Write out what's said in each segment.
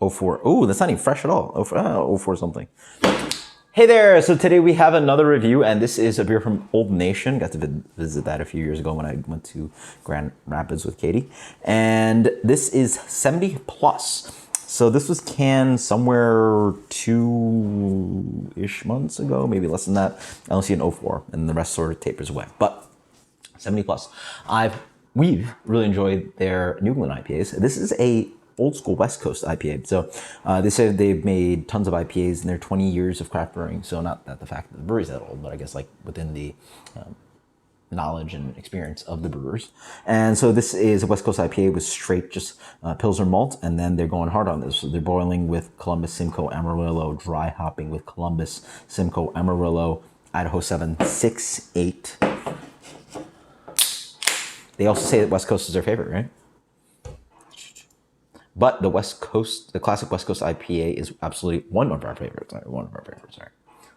04. Oh, that's not even fresh at all. 04 something. Hey there, so today we have another review, and this is a beer from Old Nation. Got to visit that a few years ago when I went to Grand Rapids with Katie. And this is 70 plus. So this was canned somewhere 2-ish months ago, maybe less than that. I only see an 04, and the rest sort of tapers away. But 70 plus. We've really enjoyed their New England IPAs. This is a old school West Coast IPA. So they say they've made tons of IPAs in their 20 years of craft brewing. So not that the fact that the brewery's that old, but I guess like within the knowledge and experience of the brewers. And so this is a West Coast IPA with straight just Pilsner malt, and then they're going hard on this. So they're boiling with Columbus, Simcoe, Amarillo, dry hopping with Columbus, Simcoe, Amarillo, Idaho 7, 6, 8. They also say that West Coast is their favorite, right? But the West Coast, the classic West Coast IPA is absolutely one of our favorites. One of our favorites. All right.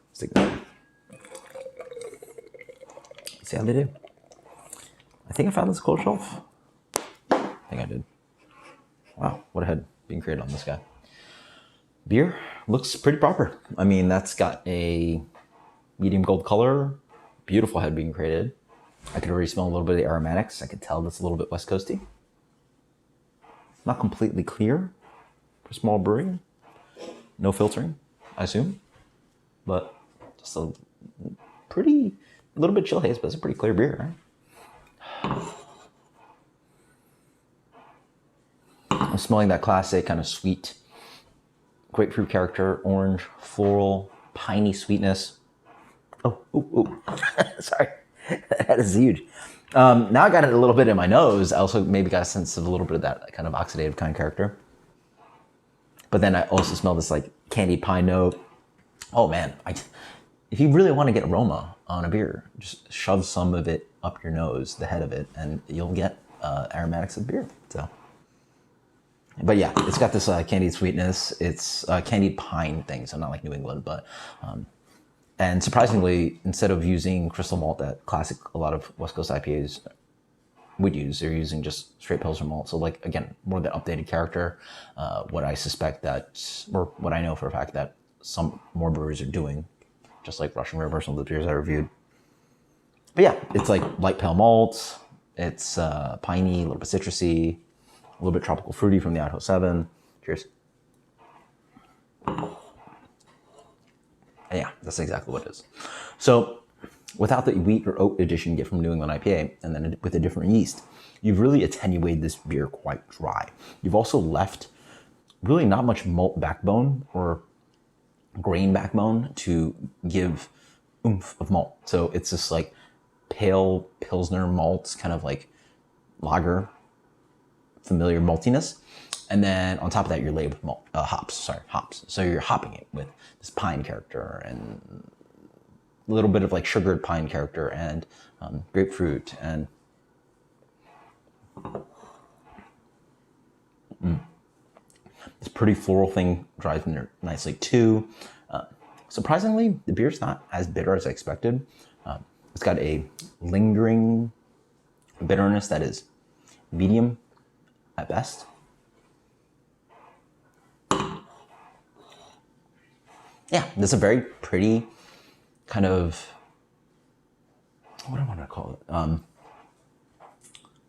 Let's take that. Let's see how they do. I think I found this cold shelf. I think I did. Wow, what a head being created on this guy. Beer looks pretty proper. I mean, that's got a medium gold color. Beautiful head being created. I could already smell a little bit of the aromatics. I could tell that's a little bit West Coasty. Not completely clear for small brewing. No filtering, I assume. But just a little bit chill haze, but it's a pretty clear beer, right? I'm smelling that classic kind of sweet grapefruit character, orange, floral, piney sweetness. Oh. Sorry. That is huge. Now I got it a little bit in my nose. I also maybe got a sense of a little bit of that kind of oxidative kind of character. But then I also smell this like candied pine note. Oh man, if you really want to get aroma on a beer, just shove some of it up your nose, the head of it, and you'll get aromatics of beer. So, but yeah, it's got this candied sweetness. It's candied pine thing, so not like New England, but and surprisingly, instead of using crystal malt that classic, a lot of West Coast IPAs would use, they're using just straight Pilsner malt. So like, again, more the updated character, what I suspect that, or what I know for a fact that some more breweries are doing, just like Russian River, some of the beers I reviewed. But yeah, it's like light pale malt. It's piney, a little bit citrusy, a little bit tropical fruity from the Idaho 7. Cheers. Yeah, that's exactly what it is. So without the wheat or oat addition you get from New England IPA, and then with a different yeast, you've really attenuated this beer quite dry. You've also left really not much malt backbone or grain backbone to give oomph of malt. So it's this like pale Pilsner malt, kind of like lager, familiar maltiness. And then on top of that, you're laid with hops. So you're hopping it with this pine character and a little bit of like sugared pine character and grapefruit and this pretty floral thing dries in there nicely too. Surprisingly, the beer's not as bitter as I expected. It's got a lingering bitterness that is medium at best. Yeah, this is a very pretty kind of, what do I want to call it?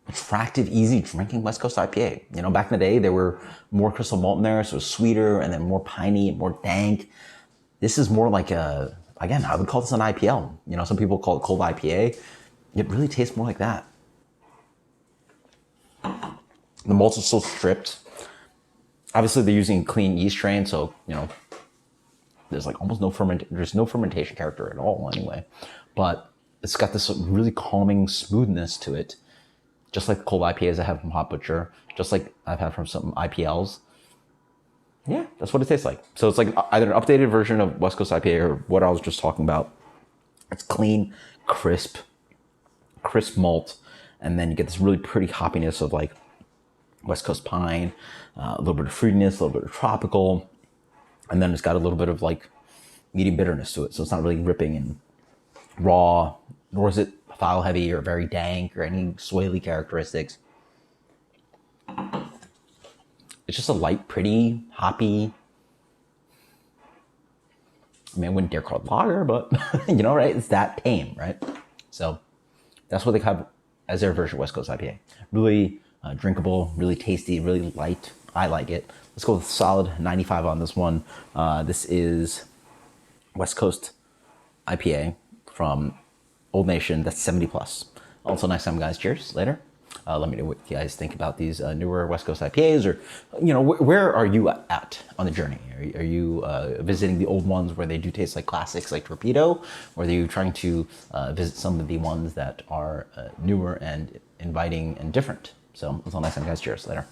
Attractive, easy drinking West Coast IPA. You know, back in the day, there were more crystal malt in there, so it was sweeter and then more piney, more dank. This is more like again, I would call this an IPL. You know, some people call it cold IPA. It really tastes more like that. The malts are still stripped. Obviously, they're using clean yeast strain, so, you know, there's like almost no fermentation character at all anyway, but it's got this really calming smoothness to it, just like the cold IPAs I have from Hot Butcher, just like I've had from some IPLs. Yeah, that's what it tastes like. So it's like either an updated version of West Coast IPA or what I was just talking about. It's clean, crisp malt, and then you get this really pretty hoppiness of like West Coast pine, a little bit of fruitiness, a little bit of tropical. And then it's got a little bit of like medium bitterness to it. So it's not really ripping and raw, nor is it foul heavy or very dank or any soily characteristics. It's just a light, pretty, hoppy. I mean, I wouldn't dare call it lager, but you know, right? It's that tame, right? So that's what they have as their version of West Coast IPA. Really drinkable, really tasty, really light. I like it. Let's go with solid 95 on this one. This is West Coast IPA from Old Nation. That's 70 plus. Until next time, guys. Cheers. Later. Let me know what you guys think about these newer West Coast IPAs, or you know, where are you at on the journey? Are you visiting the old ones where they do taste like classics, like Torpedo, or are you trying to visit some of the ones that are newer and inviting and different? So until next time, guys. Cheers. Later.